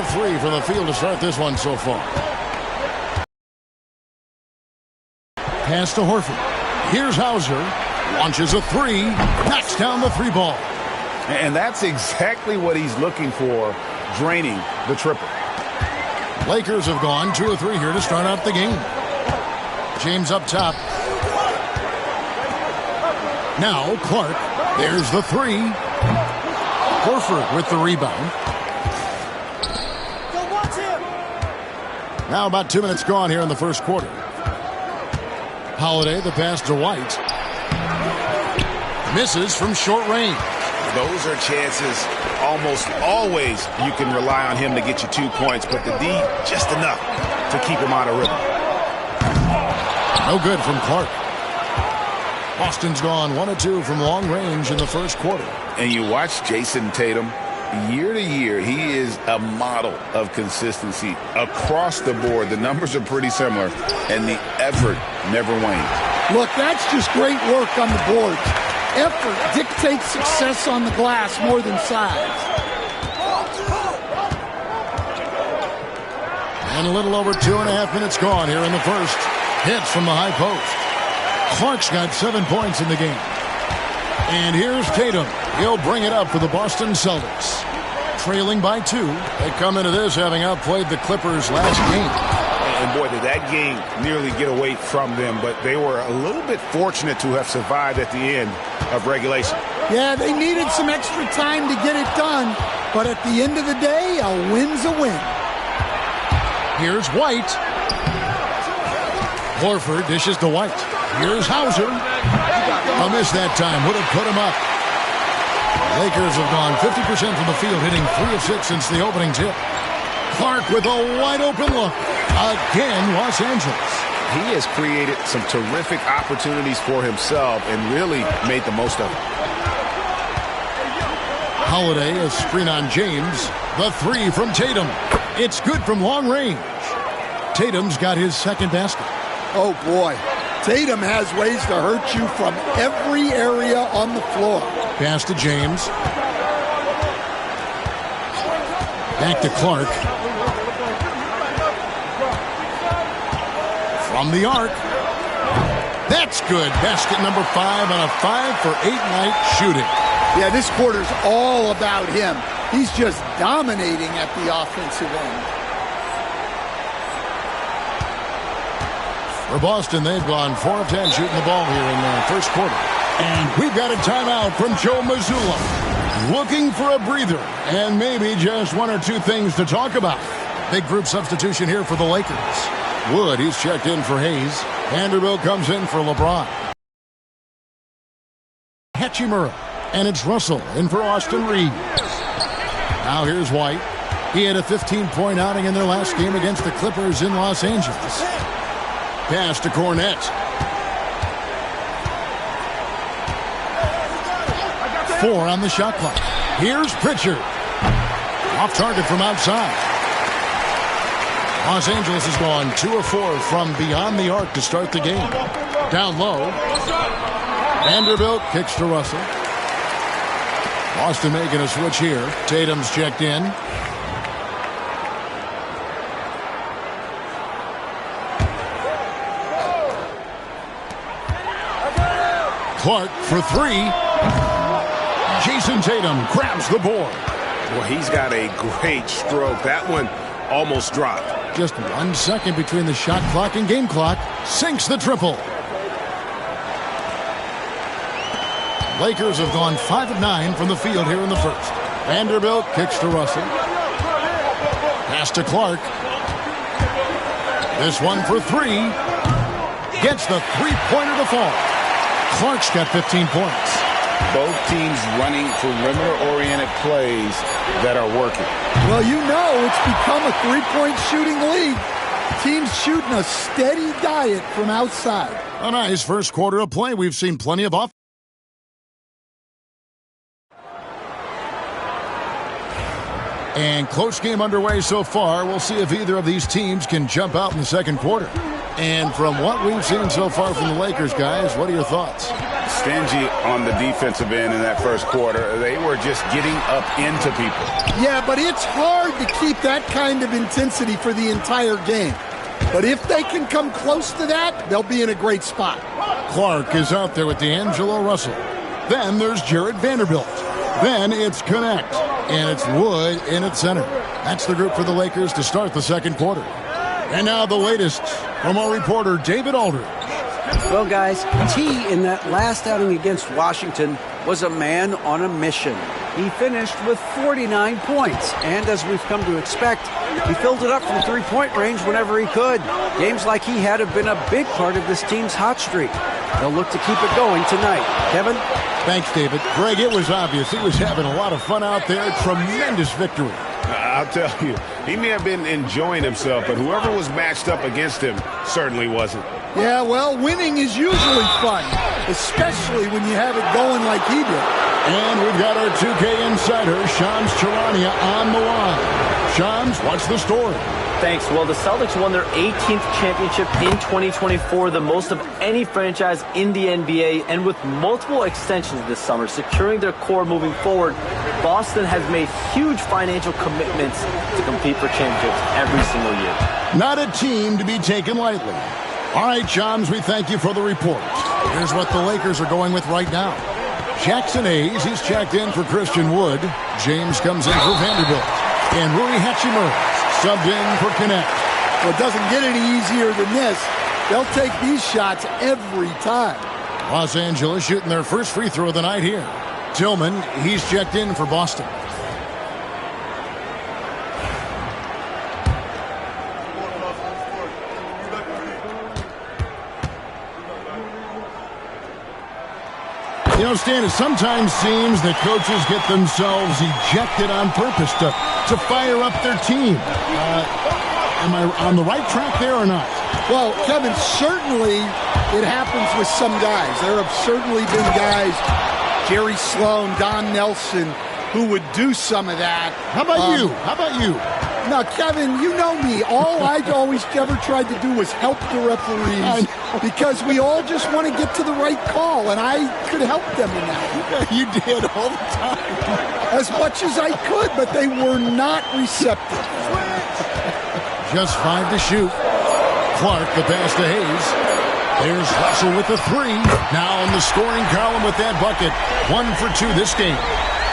3 from the field to start this one so far. Pass to Horford. Here's Hauser. Launches a 3. Knocks down the 3 ball. And that's exactly what he's looking for, draining the triple. Lakers have gone 2 of 3 here to start out the game. James up top. Now Clark. There's the 3. Horford with the rebound. Now about 2 minutes gone here in the first quarter. Holiday, the pass to White. Misses from short range. Those are chances almost always you can rely on him to get you 2 points, but the D just enough to keep him out of rhythm. No good from Clark. Boston's gone 1 of 2 from long range in the first quarter. And you watch Jason Tatum, year to year, he is a model of consistency across the board. The numbers are pretty similar, and the effort never wanes. Look, that's just great work on the board. Effort dictates success on the glass more than size. And a little over 2.5 minutes gone here in the first. Hits from the high post. Clark's got 7 points in the game. And here's Tatum. He'll bring it up for the Boston Celtics. Trailing by 2. They come into this having outplayed the Clippers last game. And boy, did that game nearly get away from them, but they were a little bit fortunate to have survived at the end of regulation. Yeah, they needed some extra time to get it done, but at the end of the day, a win's a win. Here's White. Horford dishes to White. Here's Hauser. A miss that time. Would have put him up. Lakers have gone 50% from the field, hitting 3 of 6 since the opening tip. Clark with a wide open look. Again, Los Angeles. He has created some terrific opportunities for himself and really made the most of it. Holiday, a screen on James. The 3 from Tatum. It's good from long range. Tatum's got his second basket. Oh, boy. Tatum has ways to hurt you from every area on the floor. Pass to James. Back to Clark. From the arc. That's good. Basket number 5 on a 5-for-8 night shooting. Yeah, this quarter's all about him. He's just dominating at the offensive end. For Boston, they've gone 4 of 10 shooting the ball here in the first quarter. And we've got a timeout from Joe Mazzulla. Looking for a breather and maybe just 1 or 2 things to talk about. Big group substitution here for the Lakers. Wood, he's checked in for Hayes. Vanderbilt comes in for LeBron. Hachimura. And it's Russell in for Austin Reeves. Now here's White. He had a 15-point outing in their last game against the Clippers in Los Angeles. Pass to Cornette. 4 on the shot clock. Here's Pritchard. Off target from outside. Los Angeles has gone 2 of 4 from beyond the arc to start the game. Down low. Vanderbilt kicks to Russell. Boston making a switch here. Tatum's checked in. Clark for 3. Jason Tatum grabs the board. Well, he's got a great stroke. That one almost dropped. Just 1 second between the shot clock and game clock. Sinks the triple. Lakers have gone 5 of 9 from the field here in the first. Vanderbilt kicks to Russell. Pass to Clark. This one for 3. Gets the 3-pointer to fall. Clark's got 15 points. Both teams running perimeter-oriented plays that are working. Well, you know it's become a 3-point shooting league. Teams shooting a steady diet from outside. A nice first quarter of play. We've seen plenty of offense. And close game underway so far. We'll see if either of these teams can jump out in the second quarter. And from what we've seen so far from the Lakers, guys, what are your thoughts? Stingy on the defensive end in that first quarter. They were just getting up into people. Yeah, but it's hard to keep that kind of intensity for the entire game. But if they can come close to that, they'll be in a great spot. Clark is out there with D'Angelo Russell. Then there's Jarred Vanderbilt. Then it's Connect. And it's Wood in at center. That's the group for the Lakers to start the second quarter. And now the latest from our reporter, David Aldridge. Well, guys, T in that last outing against Washington was a man on a mission. He finished with 49 points, and as we've come to expect, he filled it up from three-point range whenever he could. Games like he had have been a big part of this team's hot streak. They'll look to keep it going tonight. Kevin? Thanks, David. Greg, it was obvious. He was having a lot of fun out there. Tremendous victory. I'll tell you, he may have been enjoying himself, but whoever was matched up against him certainly wasn't. Yeah, well, winning is usually fun, especially when you have it going like he did. And we've got our 2K insider, Shams Charania, on the line. Shams, what's the story? Thanks. Well, the Celtics won their 18th championship in 2024, the most of any franchise in the NBA, and with multiple extensions this summer, securing their core moving forward, Boston has made huge financial commitments to compete for championships every single year. Not a team to be taken lightly. All right, Shams, we thank you for the report. Here's what the Lakers are going with right now. Jackson Hayes, he's checked in for Christian Wood. James comes in for Vanderbilt. And Rui Hachimura subbed in for Connect. Well, it doesn't get any easier than this. They'll take these shots every time. Los Angeles shooting their first free throw of the night here. Tillman, he's checked in for Boston. You know, Stan, it sometimes seems that coaches get themselves ejected on purpose to fire up their team. Am I on the right track there or not? Well, Kevin, certainly it happens with some guys. There have certainly been guys, Jerry Sloan, Don Nelson, who would do some of that. How about you? How about you? Now, Kevin, you know me. All I always ever tried to do was help the referees because we all just want to get to the right call, and I could help them in that. You did all the time. As much as I could, but they were not receptive. Just 5 to shoot. Clark, the pass to Hayes. There's Russell with the three. Now in the scoring column with that bucket. 1 for 2 this game.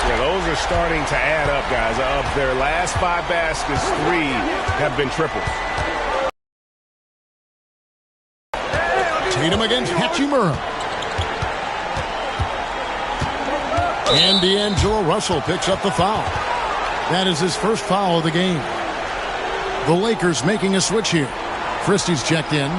Yeah, those are starting to add up, guys. Of their last 5 baskets, 3 have been triples. Tatum against Hachimura. And D'Angelo Russell picks up the foul. That is his first foul of the game. The Lakers making a switch here. Christie's checked in.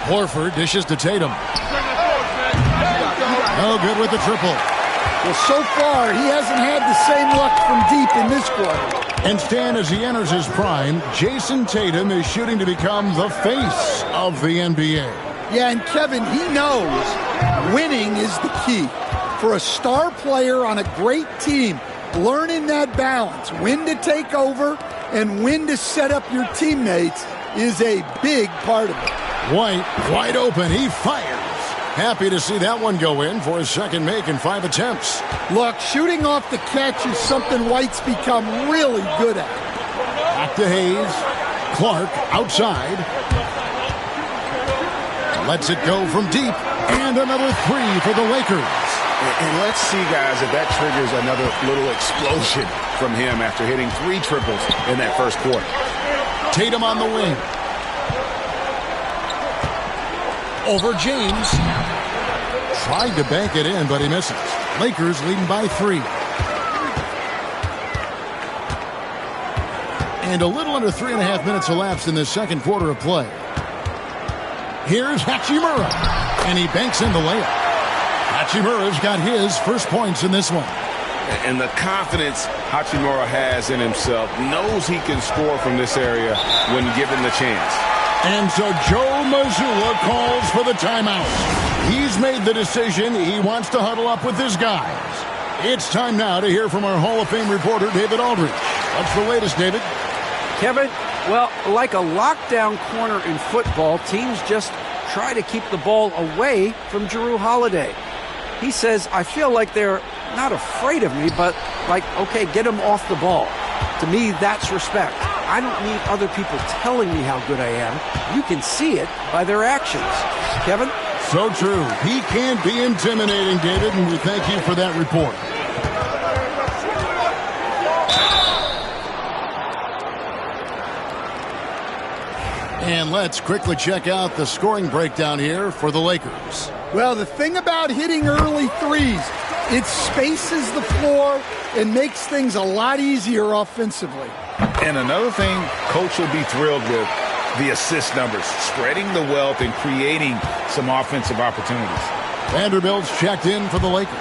Horford dishes to Tatum. No good with the triple. Well, so far, he hasn't had the same luck from deep in this quarter. And Stan, as he enters his prime, Jason Tatum is shooting to become the face of the NBA. Yeah, and Kevin, he knows winning is the key. For a star player on a great team, learning that balance, when to take over and when to set up your teammates is a big part of it. White, wide open, he fires. Happy to see that one go in for his second make in 5 attempts. Look, shooting off the catch is something White's become really good at. Back to Hayes. Clark outside. Lets it go from deep. And another 3 for the Lakers. And let's see, guys, if that triggers another little explosion from him after hitting 3 triples in that first quarter. Tatum on the wing. Over James. Tried to bank it in, but he misses. Lakers leading by 3. And a little under 3.5 minutes elapsed in the second quarter of play. Here's Hachimura. And he banks in the layup. Hachimura's got his first points in this one. And the confidence Hachimura has in himself, knows he can score from this area when given the chance. And so Joe Mazzulla calls for the timeout. He's made the decision. He wants to huddle up with his guys. It's time now to hear from our Hall of Fame reporter, David Aldridge. What's the latest, David? Kevin, well, like a lockdown corner in football, teams just try to keep the ball away from Jrue Holiday. He says, I feel like they're not afraid of me, but like, okay, get him off the ball. To me, that's respect. I don't need other people telling me how good I am. You can see it by their actions. Kevin? So true. He can't be intimidating, David, and we thank you for that report. And let's quickly check out the scoring breakdown here for the Lakers. Well, the thing about hitting early threes, it spaces the floor and makes things a lot easier offensively. And another thing Coach will be thrilled with, the assist numbers, spreading the wealth and creating some offensive opportunities. Vanderbilt's checked in for the Lakers.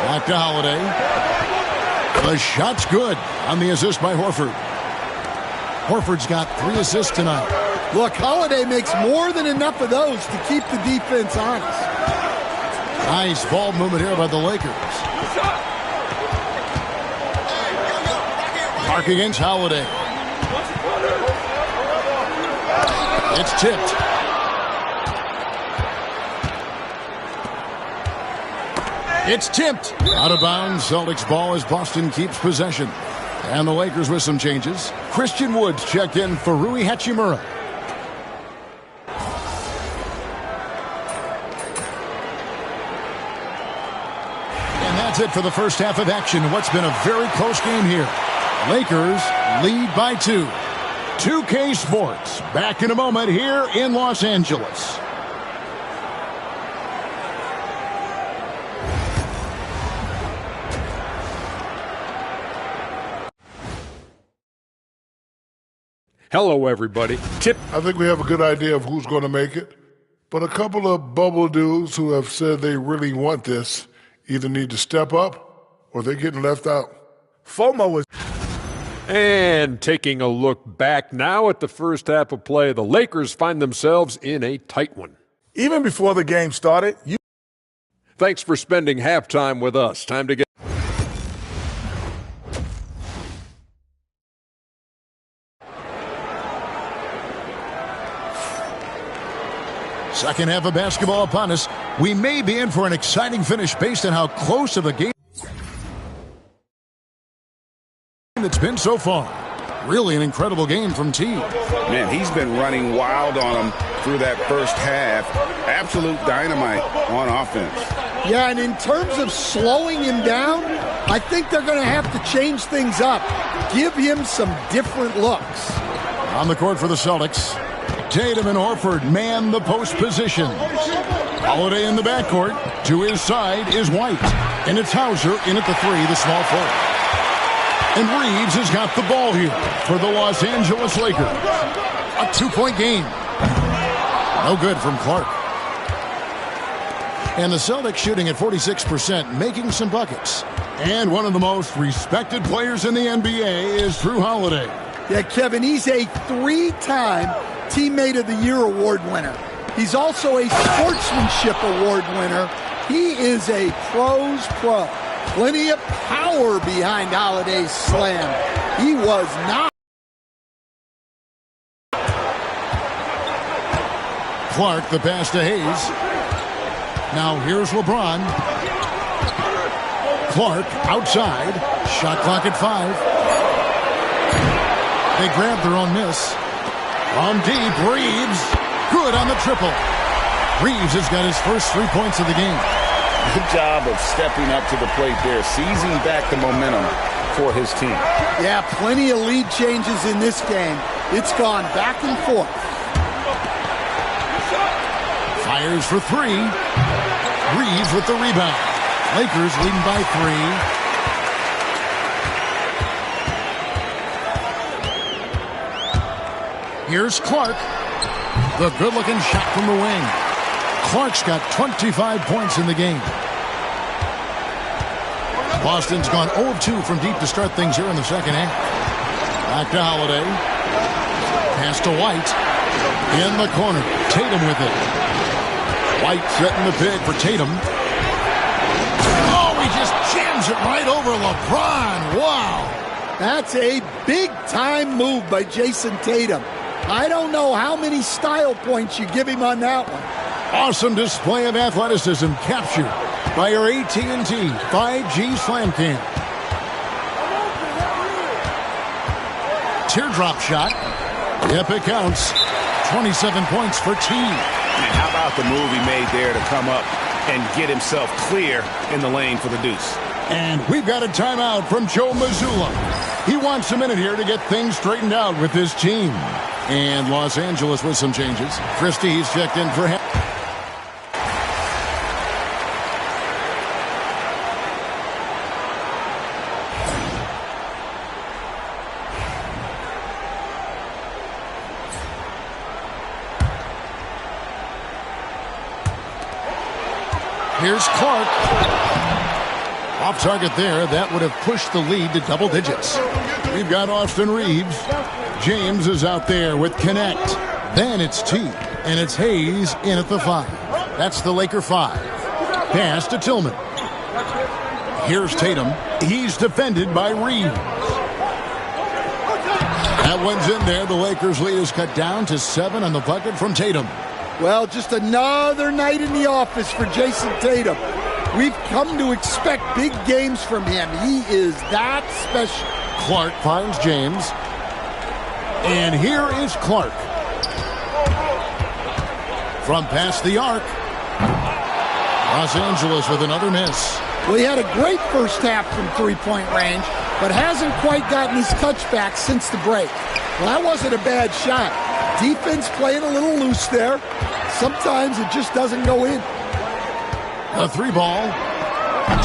Back to Holiday. The shot's good on the assist by Horford. Horford's got 3 assists tonight. Look, Holiday makes more than enough of those to keep the defense honest. Nice ball movement here by the Lakers. Mark against Holiday. It's tipped. It's tipped. Out of bounds. Celtics ball as Boston keeps possession. And the Lakers with some changes. Christian Woods checked in for Rui Hachimura. And that's it for the first half of action. What's been a very close game here. Lakers lead by 2. 2K Sports back in a moment here in Los Angeles. Hello, everybody. I think we have a good idea of who's going to make it, but a couple of bubble dudes who have said they really want this either need to step up or they're getting left out. FOMO is... And taking a look back now at the first half of play, the Lakers find themselves in a tight one. Even before the game started, Thanks for spending halftime with us. Time to get... Second half of basketball upon us. We may be in for an exciting finish based on how close of a game it's been so far. Really an incredible game from T. Man, he's been running wild on him through that first half. Absolute dynamite on offense. Yeah, and in terms of slowing him down, I think they're going to have to change things up. Give him some different looks. On the court for the Celtics, Tatum and Horford man the post position. Holiday in the backcourt. To his side is White. And it's Hauser in at the 3, the small forward. And Reeves has got the ball here for the Los Angeles Lakers. A 2-point game. No good from Clark. And the Celtics shooting at 46%, making some buckets. And one of the most respected players in the NBA is Jrue Holiday. Yeah, Kevin, he's a 3-time Teammate of the Year award winner. He's also a Sportsmanship Award winner. He is a pro's pro. Plenty of power behind Holiday's slam. He was not. Clark, the pass to Hayes. Now here's LeBron. Clark outside. Shot clock at 5. They grab their own miss. From deep, Reeves. Good on the triple. Reeves has got his first 3 points of the game. Good job of stepping up to the plate there, seizing back the momentum for his team. Yeah, plenty of lead changes in this game. It's gone back and forth. Fires for 3. Reeves with the rebound. Lakers leading by 3. Here's Clark. The good-looking shot from the wing. Clark's got 25 points in the game. Boston's gone 0 of 2 from deep to start things here in the second half. Back to Holiday. Pass to White. In the corner. Tatum with it. White setting the pick for Tatum. Oh, he just jams it right over LeBron. Wow. That's a big-time move by Jason Tatum. I don't know how many style points you give him on that one. Awesome display of athleticism captured by your AT&T 5G Slam Cam. Teardrop shot. Yep, it counts. 27 points for T. And how about the move he made there to come up and get himself clear in the lane for the deuce? And we've got a timeout from Joe Mazzulla. He wants a minute here to get things straightened out with his team. And Los Angeles with some changes. Christie's checked in for him. Here's Clark. Off target there. That would have pushed the lead to double digits. We've got Austin Reeves. James is out there with Connect. Then it's T. And it's Hayes in at the 5. That's the Laker 5. Pass to Tillman. Here's Tatum. He's defended by Reeves. That one's in there. The Lakers' lead is cut down to 7 on the bucket from Tatum. Well, just another night in the office for Jason Tatum. We've come to expect big games from him. He is that special. Clark finds James. And here is Clark. From past the arc. Los Angeles with another miss. Well, he had a great first half from three-point range, but hasn't quite gotten his touchback since the break. Well, that wasn't a bad shot. Defense playing a little loose there. Sometimes it just doesn't go in. The 3-ball.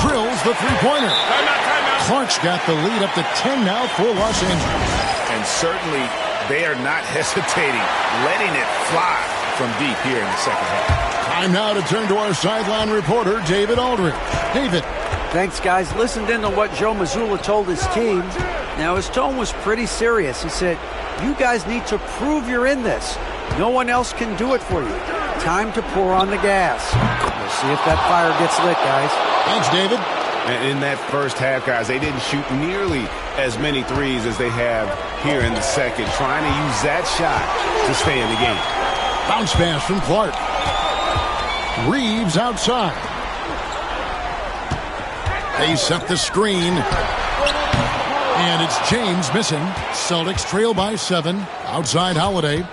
Drills the three-pointer. Timeout. Clark's got the lead up to 10 now for Los Angeles. And certainly they are not hesitating, letting it fly from deep here in the second half. Time now to turn to our sideline reporter, David Aldridge. David. Thanks, guys. Listened in to what Joe Mazzulla told his team. Now, his tone was pretty serious. He said, you guys need to prove you're in this. No one else can do it for you. Time to pour on the gas. We'll see if that fire gets lit, guys. Thanks, David. And in that first half, guys, they didn't shoot nearly as many threes as they have here in the second, trying to use that shot to stay in the game. Bounce pass from Clark. Reeves outside. They set the screen. And it's James missing. Celtics trail by 7. Outside Holiday.